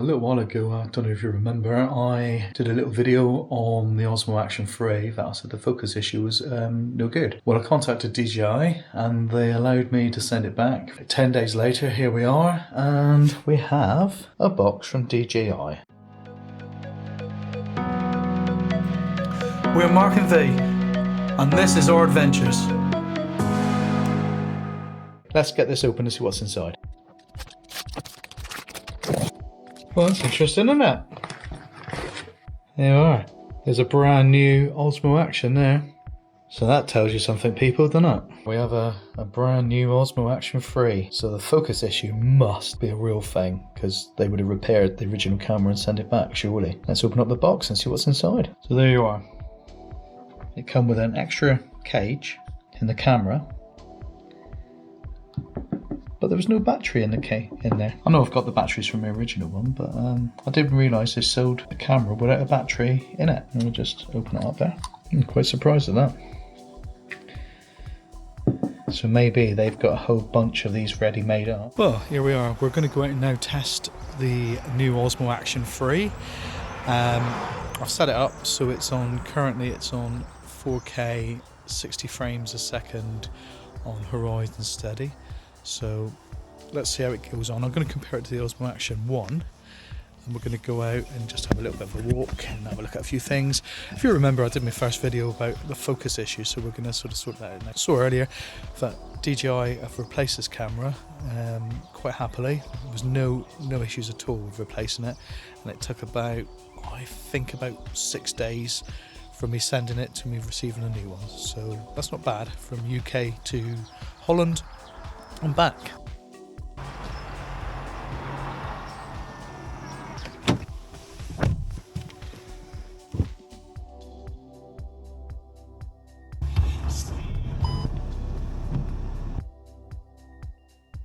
A little while ago, I don't know if you remember, I did a little video on the Osmo Action 3 that I said the focus issue was no good. Well, I contacted DJI and they allowed me to send it back. 10 days later, here we are, and we have a box from DJI. We're Mark and V, and this is our adventures. Let's get this open and see what's inside. Well, that's interesting, isn't it? There you are. There's a brand new Osmo Action there. So that tells you something, people, doesn't it? We have a brand new Osmo Action 3. So the focus issue must be a real thing, because they would have repaired the original camera and sent it back, surely. Let's open up the box and see what's inside. So there you are. It comes with an extra cage in the camera. But there was no battery in there. I know I've got the batteries from the original one, but I didn't realise they sold a camera without a battery in it. And we'll just open it up there. I'm quite surprised at that. So maybe they've got a whole bunch of these ready made up. Well, here we are. We're going to go out and now test the new Osmo Action 3. I've set it up so currently it's on 4K 60 frames a second on Horizon Steady. So let's see how it goes on. I'm going to compare it to the Osmo Action 1, and we're going to go out and just have a little bit of a walk and have a look at a few things. If you remember, I did my first video about the focus issue, so we're going to sort that out now. I saw earlier that DJI have replaced this camera quite happily. There was no issues at all with replacing it, and it took about 6 days from me sending it to me receiving a new one. So that's not bad, from UK to Holland. I'm back.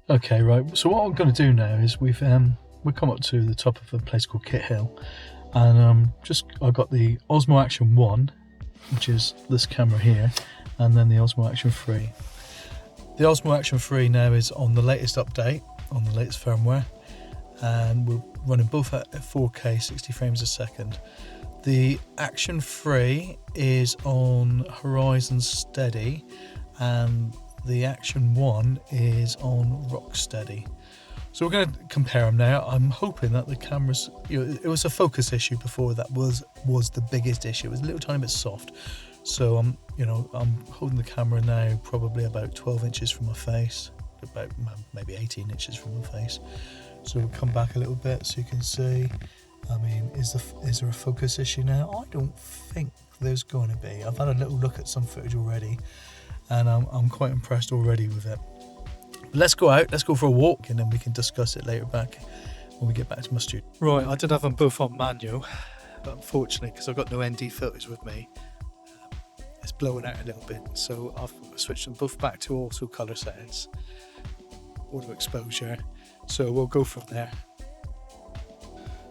Okay, right. So what I'm going to do now is we've come up to the top of a place called Kit Hill, and I got the Osmo Action 1, which is this camera here, and then the Osmo Action 3. The Osmo Action 3 now is on the latest update, on the latest firmware, and we're running both at 4K 60 frames a second. The Action 3 is on Horizon Steady, and the Action 1 is on Rock Steady. So we're going to compare them now. I'm hoping that the cameras, it was a focus issue before that was the biggest issue. It was a little tiny bit soft. So I'm holding the camera now probably about 12 inches from my face, about maybe 18 inches from my face. So we'll come back a little bit so you can see. I mean, is there a focus issue now? I don't think there's going to be. I've had a little look at some footage already, and I'm quite impressed already with it. But let's go out, let's go for a walk, and then we can discuss it later back when we get back to my studio. Right, I did have them both on manual, but unfortunately, because I've got no ND filters with me, it's blowing out a little bit, so I've switched them both back to auto colour settings, auto exposure, so we'll go from there.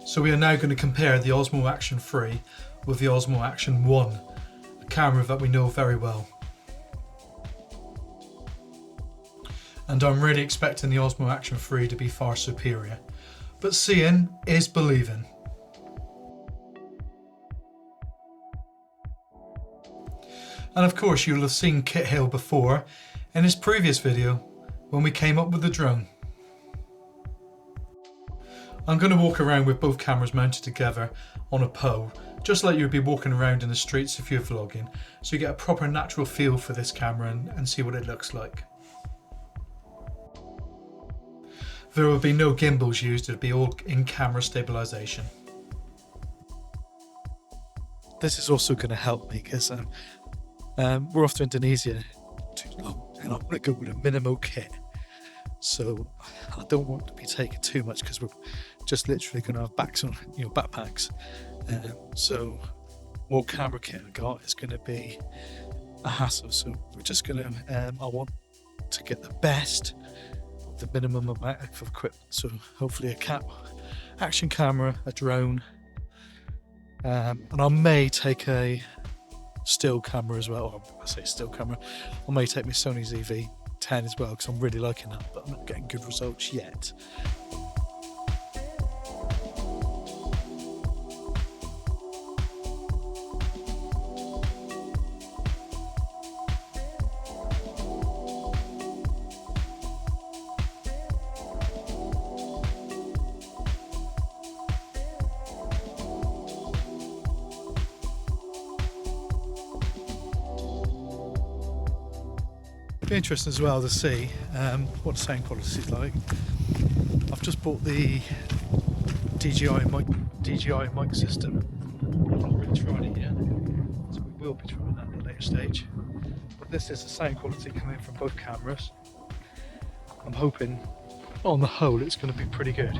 So we are now going to compare the Osmo Action 3 with the Osmo Action 1, a camera that we know very well. And I'm really expecting the Osmo Action 3 to be far superior, but seeing is believing. And of course you'll have seen Kit Hill before in his previous video when we came up with the drone. I'm going to walk around with both cameras mounted together on a pole, just like you'd be walking around in the streets if you're vlogging, so you get a proper natural feel for this camera and see what it looks like. There will be no gimbals used, it'll be all in-camera stabilisation. This is also going to help me because we're off to Indonesia and I'm going to go with a minimal kit, so I don't want to be taking too much because we're just literally going to have backpacks. So what camera kit I got is going to be a hassle. So we're just going to, I want to get the best, the minimum amount of equipment. So hopefully a action camera, a drone, and I may take a still camera as well. I say still camera. I may take my Sony ZV-10 as well because I'm really liking that, but I'm not getting good results yet. Be interesting as well to see what the sound quality is like. I've just bought the DJI mic system. I'm not really trying it yet, so we will be trying that at a later stage. But this is the sound quality coming from both cameras. I'm hoping, on the whole, it's going to be pretty good.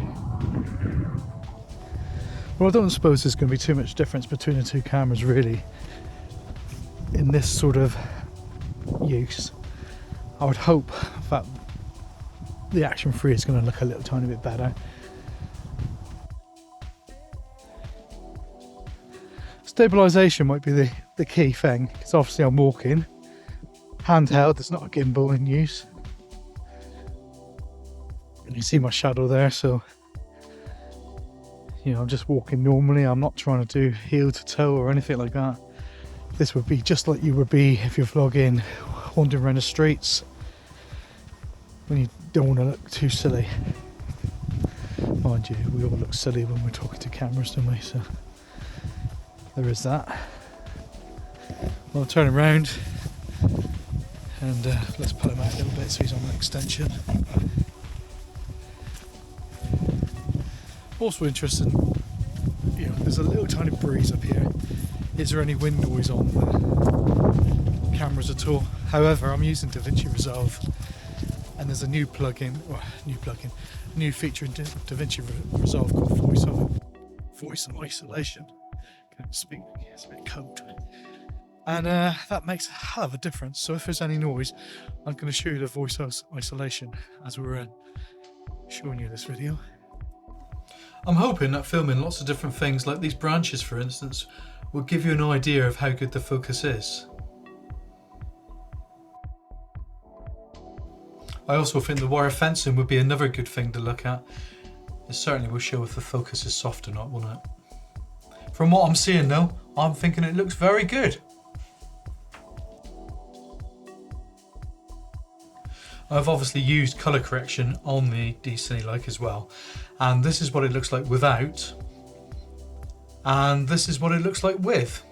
Well, I don't suppose there's going to be too much difference between the two cameras really in this sort of use. I would hope that the Action 3 is going to look a little tiny bit better. Stabilisation might be the key thing, because obviously I'm walking handheld, there's not a gimbal in use. And you see my shadow there, so you know, I'm just walking normally. I'm not trying to do heel to toe or anything like that. This would be just like you would be if you're vlogging, wandering around the streets, when you don't want to look too silly. Mind you, we all look silly when we're talking to cameras, don't we? So there is that. Well, I'll turn around and let's pull him out a little bit so he's on an extension. Also interesting, you know, there's a little tiny breeze up here. Is there any wind noise on the cameras at all? However, I'm using DaVinci Resolve, and there's a new plugin, new feature in DaVinci Resolve called voice isolation. Can't speak, it's a bit cold. And that makes a hell of a difference. So if there's any noise, I'm going to show you the voice isolation as we're showing you this video. I'm hoping that filming lots of different things like these branches, for instance, will give you an idea of how good the focus is. I also think the wire fencing would be another good thing to look at. It certainly will show if the focus is soft or not, won't it? From what I'm seeing though, I'm thinking it looks very good. I've obviously used colour correction on the D-Cine as well, and this is what it looks like without, and this is what it looks like with,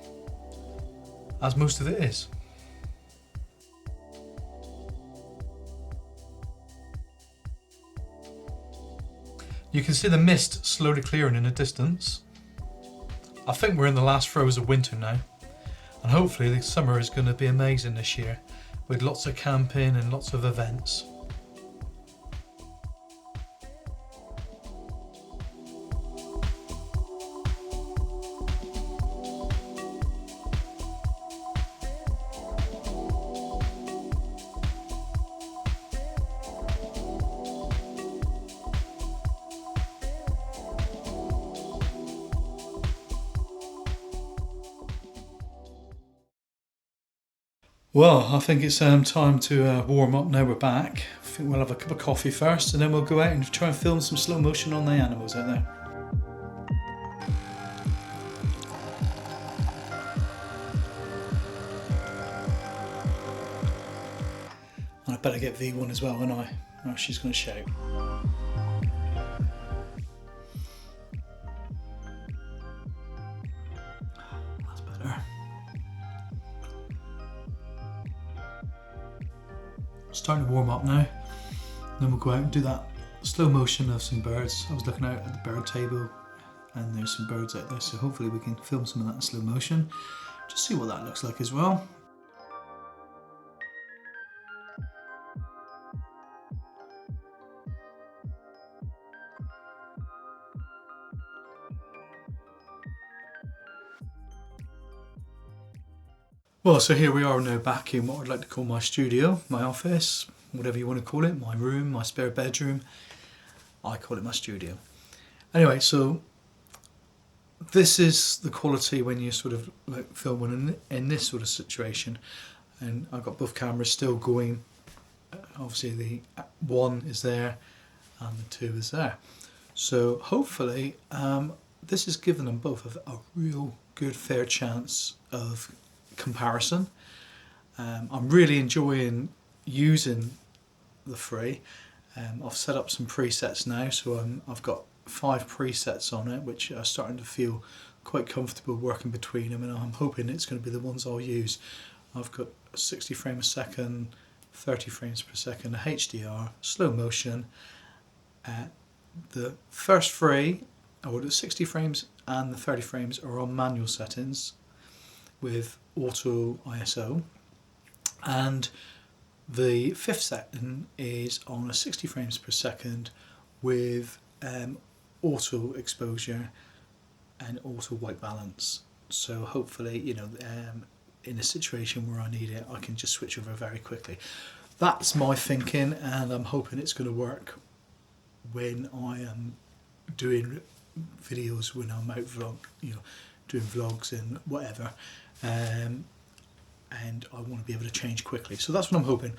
as most of it is. You can see the mist slowly clearing in the distance. I think we're in the last throes of winter now, and hopefully the summer is going to be amazing this year, with lots of camping and lots of events. Well, I think it's time to warm up now we're back. I think we'll have a cup of coffee first, and then we'll go out and try and film some slow motion on the animals out there. And I better get V1 as well, won't I? Oh, she's going to shout. That's better. Starting to warm up now, then we'll go out and do that slow motion of some birds. I was looking out at the bird table and there's some birds out there, so hopefully we can film some of that in slow motion, just see what that looks like as well. Well, so here we are now back in what I'd like to call my studio, my office, whatever you want to call it, my room, my spare bedroom. I call it my studio. Anyway, so this is the quality when you're sort of like filming in this sort of situation. And I've got both cameras still going. Obviously the 1 is there and the 2 is there. So hopefully this has given them both a real good fair chance of comparison. I'm really enjoying using the 3. I've set up some presets now, so I've got 5 presets on it, which are starting to feel quite comfortable working between them, and I'm hoping it's going to be the ones I'll use. I've got 60 frames a second, 30 frames per second, HDR, slow motion. The first three, or the 60 frames and the 30 frames, are on manual settings with auto ISO, and the fifth setting is on a 60 frames per second with auto exposure and auto white balance. So hopefully, you know, in a situation where I need it, I can just switch over very quickly. That's my thinking, and I'm hoping it's going to work when I am doing videos, when I'm out doing vlogs and whatever, and I want to be able to change quickly. So that's what I'm hoping.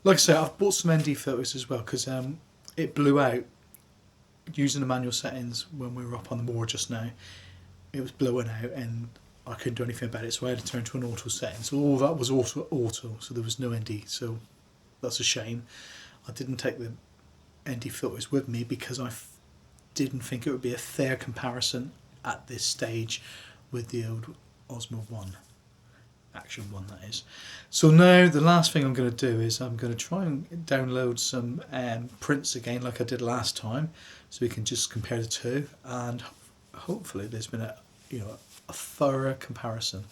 Like I say, I've bought some ND filters as well, because it blew out using the manual settings when we were up on the moor just now. It was blowing out and I couldn't do anything about it, so I had to turn to an auto setting. So all that was auto, so there was no ND, so that's a shame. I didn't take the ND filters with me because I didn't think it would be a fair comparison at this stage with the old Osmo 1. Action 1, that is. So now the last thing I'm going to do is I'm going to try and download some prints again like I did last time, so we can just compare the two, and hopefully there's been a thorough comparison.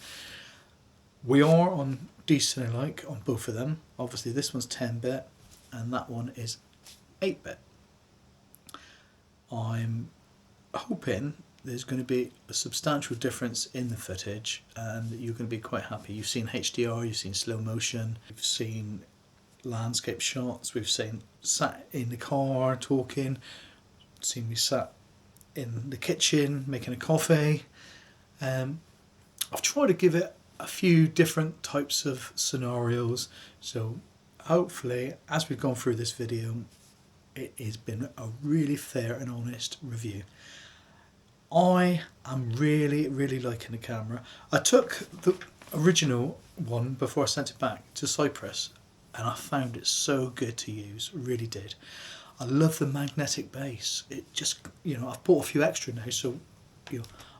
We are on decently on both of them. Obviously this one's 10-bit and that one is 8-bit. I'm hoping there's going to be a substantial difference in the footage and you're going to be quite happy. You've seen HDR, you've seen slow motion, you've seen landscape shots, we've seen sat in the car talking, seen me sat in the kitchen making a coffee. I've tried to give it a few different types of scenarios, so hopefully as we've gone through this video it has been a really fair and honest review. I am really liking the camera. I took the original one before I sent it back to Cyprus and I found it so good to use, really did. I love the magnetic base. It just, I've bought a few extra now, so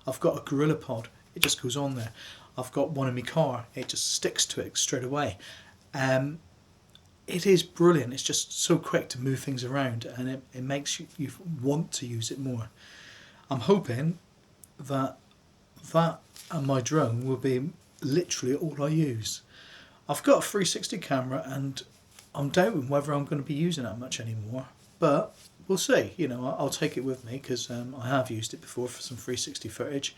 I've got a Gorilla Pod, it just goes on there. I've got one in my car, it just sticks to it straight away. It is brilliant. It's just so quick to move things around, and it makes you want to use it more. I'm hoping that and my drone will be literally all I use. I've got a 360 camera and I'm doubting whether I'm going to be using that much anymore, but we'll see. I'll take it with me because I have used it before for some 360 footage.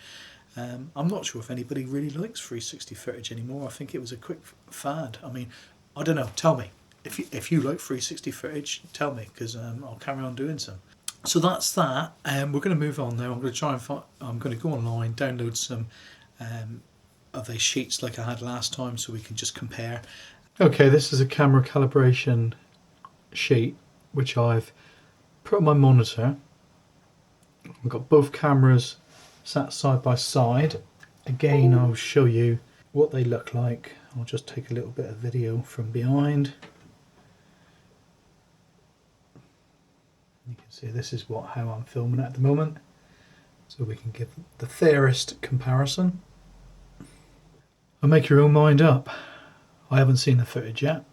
I'm not sure if anybody really likes 360 footage anymore. I think it was a quick fad. I mean, I don't know, tell me. If you like 360 footage, tell me, because I'll carry on doing some. So that's that. We're going to move on now. I'm going to go online, download some of these sheets like I had last time, so we can just compare. Okay, this is a camera calibration sheet which I've put on my monitor. I've got both cameras sat side by side. Again, I'll show you what they look like. I'll just take a little bit of video from behind. You can see this is how I'm filming at the moment, so we can give the fairest comparison. And make your own mind up. I haven't seen the footage yet,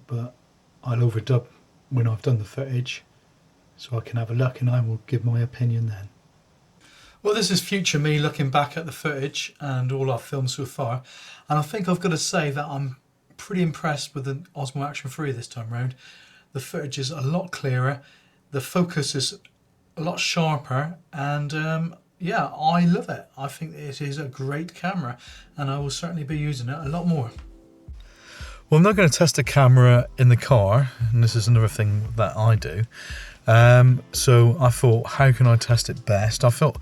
but I'll overdub when I've done the footage so I can have a look and I will give my opinion then. Well, this is future me looking back at the footage and all I've filmed so far, and I think I've got to say that I'm pretty impressed with the Osmo Action 3 this time round. The footage is a lot clearer, the focus is a lot sharper, and yeah, I love it. I think it is a great camera and I will certainly be using it a lot more. Well, I'm not going to test the camera in the car, and this is another thing that I do. So I thought, how can I test it best? I thought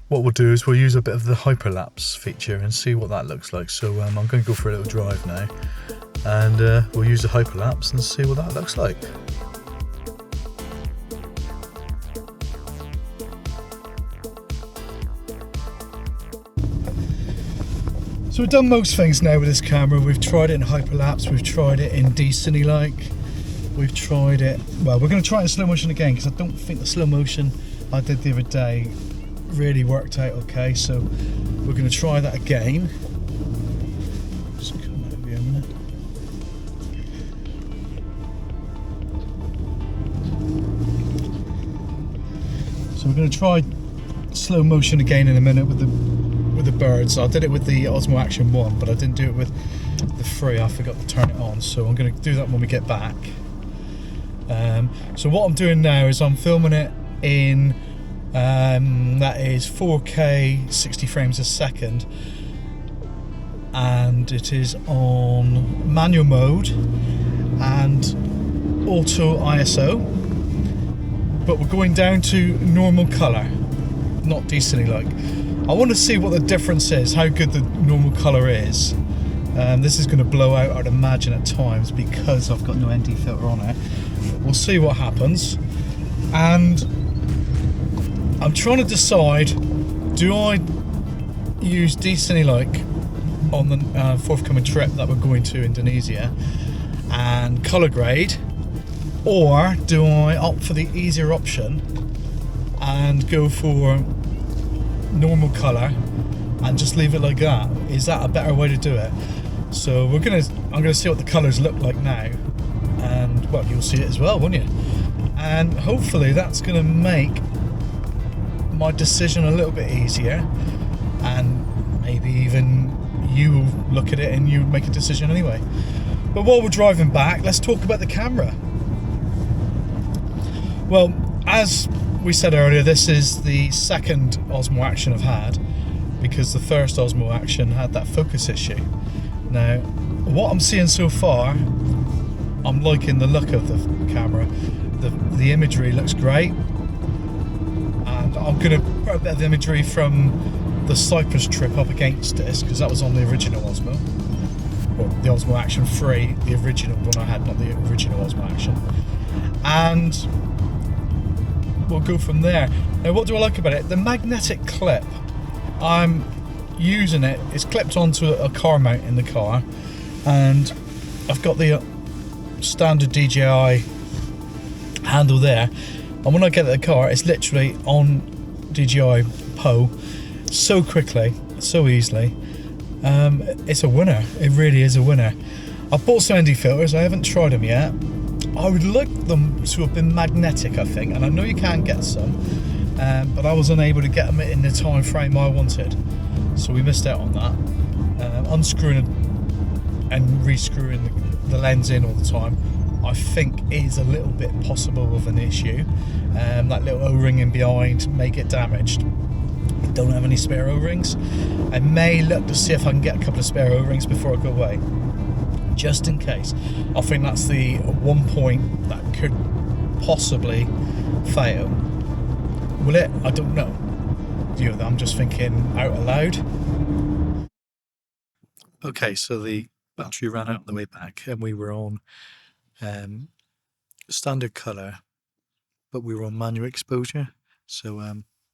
what we'll do is we'll use a bit of the hyperlapse feature and see what that looks like. So I'm going to go for a little drive now, and we'll use the hyperlapse and see what that looks like. So we've done most things now with this camera. We've tried it in hyperlapse, we've tried it in decently, we've tried it, well, we're going to try it in slow motion again because I don't think the slow motion I did the other day really worked out okay, so we're going to try that again. Just come over here a minute. So we're going to try slow motion again in a minute with the birds. I did it with the Osmo Action 1, but I didn't do it with the 3. I forgot to turn it on, so I'm going to do that when we get back. So what I'm doing now is I'm filming it in that is 4K 60 frames a second, and it is on manual mode and auto ISO, but we're going down to normal colour, not decently like. I want to see what the difference is, how good the normal colour is. This is going to blow out, I'd imagine, at times because I've got no ND filter on it. We'll see what happens. And I'm trying to decide, do I use decently like on the forthcoming trip that we're going to Indonesia and colour grade, or do I opt for the easier option and go for normal colour and just leave it like that? Is that a better way to do it? So I'm gonna see what the colours look like now, and well, you'll see it as well, won't you? And hopefully that's gonna make my decision a little bit easier, and maybe even you will look at it and you make a decision anyway. But while we're driving back, let's talk about the camera. Well, as we said earlier, this is the second Osmo Action I've had, because the first Osmo Action had that focus issue. Now, what I'm seeing so far, I'm liking the look of the camera. The imagery looks great, and I'm going to put a bit of imagery from the Cyprus trip up against this, because that was on the original Osmo, or the Osmo Action 3, the original one I had, not the original Osmo Action, and we'll go from there. Now, what do I like about it? The magnetic clip, I'm using it, it's clipped onto a car mount in the car, and I've got the standard DJI handle there, and when I get at the car, it's literally on DJI Poe so quickly, so easily. It's a winner, it really is a winner. I bought some ND filters, I haven't tried them yet. I would like them to have been magnetic, I think, and I know you can get some, but I was unable to get them in the time frame I wanted, so we missed out on that. Unscrewing and rescrewing the lens in all the time, I think, is a little bit possible of an issue. That little O-ring in behind may get damaged. I don't have any spare O-rings. I may look to see if I can get a couple of spare O-rings before I go away, just in case. I think that's the one point that could possibly fail. Will it? I don't know. You know, I'm just thinking out aloud. Okay, so the battery ran out on the way back, and we were on standard colour, but we were on manual exposure. So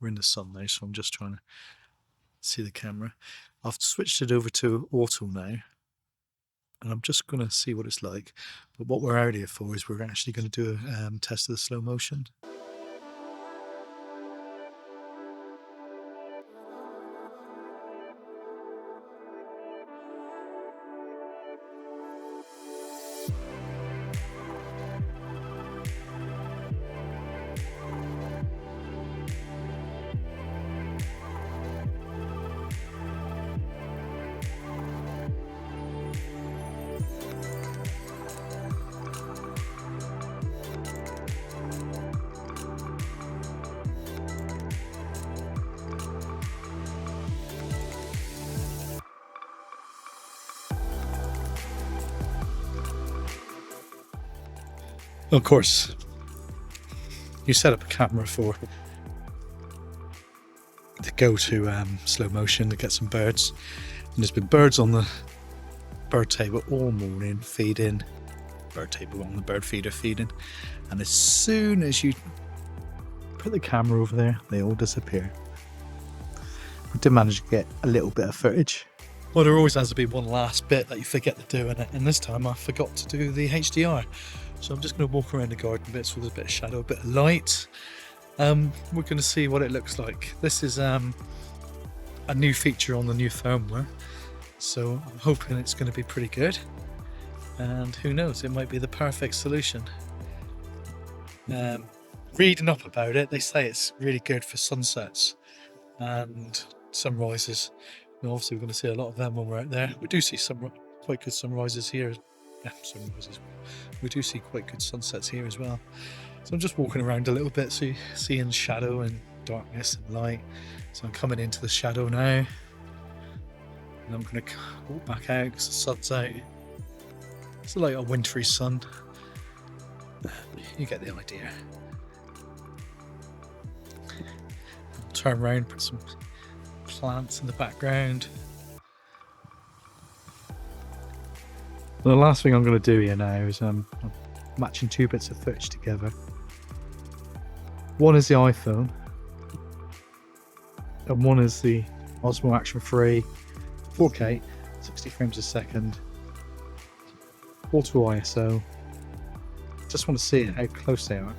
we're in the sun now, so I'm just trying to see the camera. I've switched it over to auto now, and I'm just going to see what it's like. But what we're out here for is we're actually going to do a test of the slow motion. Of course, you set up a camera for to go to slow motion to get some birds, and there's been birds on the bird table all morning feeding, bird table on the bird feeder feeding, and as soon as you put the camera over there, they all disappear. We did manage to get a little bit of footage. Well, there always has to be one last bit that you forget to do in it, and this time I forgot to do the HDR. So I'm just going to walk around the garden bits with a bit of shadow, a bit of light. We're going to see what it looks like. This is a new feature on the new firmware, so I'm hoping it's going to be pretty good. And who knows, it might be the perfect solution. reading up about it, they say it's really good for sunsets and sunrises. And obviously we're going to see a lot of them when we're out there. We do see some quite good sunrises here. Yeah, sunrises. We do see quite good sunsets here as well. So I'm just walking around a little bit, seeing shadow and darkness and light. So I'm coming into the shadow now. And I'm going to walk back out because the sun's out. It's like a wintry sun. You get the idea. I'll turn around, put some plants in the background. The last thing I'm going to do here now is I'm matching two bits of footage together. One is the iPhone, and one is the Osmo Action 3, 4K, 60 frames a second, auto ISO. Just want to see how close they are.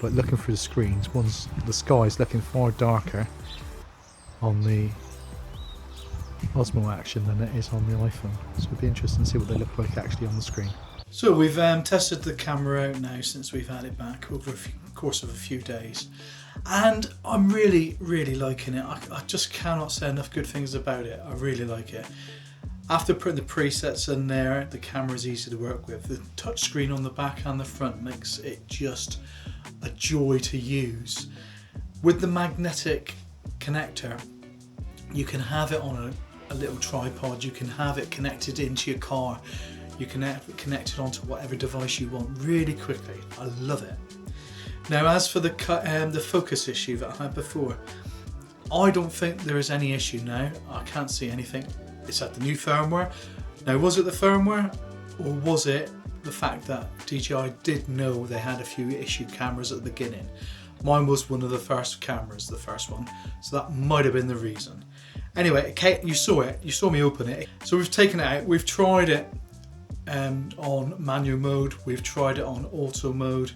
But looking through the screens, the sky is looking far darker on the Osmo Action than it is on the iPhone. So it'll be interesting to see what they look like actually on the screen. So we've tested the camera out now since we've had it back over the course of a few days. And I'm really, really liking it. I just cannot say enough good things about it. I really like it. After putting the presets in there, the camera is easy to work with. The touchscreen on the back and the front makes it just a joy to use. With the magnetic connector, you can have it on a little tripod, you can have it connected into your car, you can have it connected onto whatever device you want really quickly. I love it. Now as for the focus issue that I had before, I don't think there is any issue now. I can't see anything. It's at the new firmware. Now was it the firmware, or was it the fact that DJI did know they had a few issue cameras at the beginning? Mine was one of the first cameras, the first one, so that might have been the reason. Anyway, Kate, you saw it, you saw me open it. So we've taken it out, we've tried it on manual mode, we've tried it on auto mode.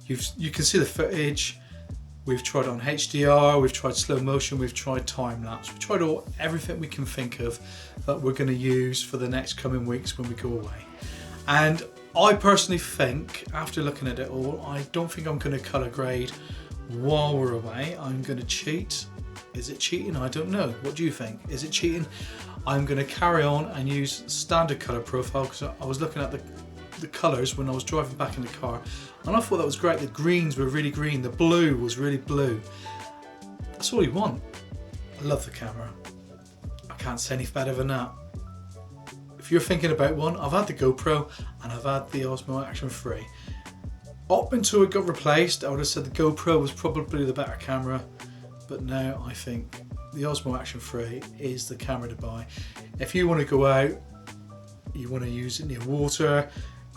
You can see the footage. We've tried it on HDR, we've tried slow motion, we've tried time lapse. We've tried everything we can think of that we're going to use for the next coming weeks when we go away. And I personally think, after looking at it all, I don't think I'm going to colour grade while we're away. I'm going to cheat. Is it cheating? I don't know. What do you think? Is it cheating? I'm going to carry on and use standard colour profile because I was looking at the colours when I was driving back in the car, and I thought that was great. The greens were really green, the blue was really blue. That's all you want. I love the camera. I can't say any better than that. If you're thinking about one, I've had the GoPro and I've had the Osmo Action 3. Up until it got replaced, I would have said the GoPro was probably the better camera, but now I think the Osmo Action 3 is the camera to buy. If you want to go out, you want to use it near water,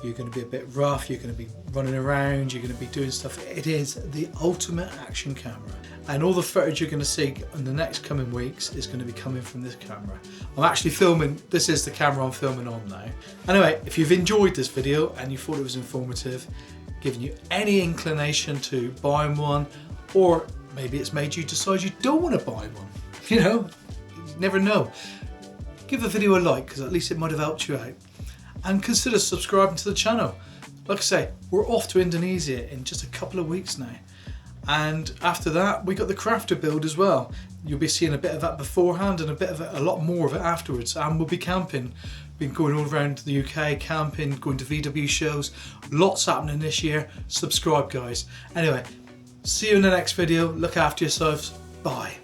you're going to be a bit rough, you're going to be running around, you're going to be doing stuff. It is the ultimate action camera. And all the footage you're going to see in the next coming weeks is going to be coming from this camera. I'm actually filming, this is the camera I'm filming on now. Anyway, if you've enjoyed this video and you thought it was informative, giving you any inclination to buying one, or maybe it's made you decide you don't want to buy one, you know, you never know. Give the video a like because at least it might have helped you out. And consider subscribing to the channel. Like I say, we're off to Indonesia in just a couple of weeks now. And after that, we got the crafter build as well. You'll be seeing a bit of that beforehand and a lot more of it afterwards. And we'll be camping. Been going all around the UK, camping, going to VW shows. Lots happening this year. Subscribe, guys. Anyway, see you in the next video. Look after yourselves. Bye.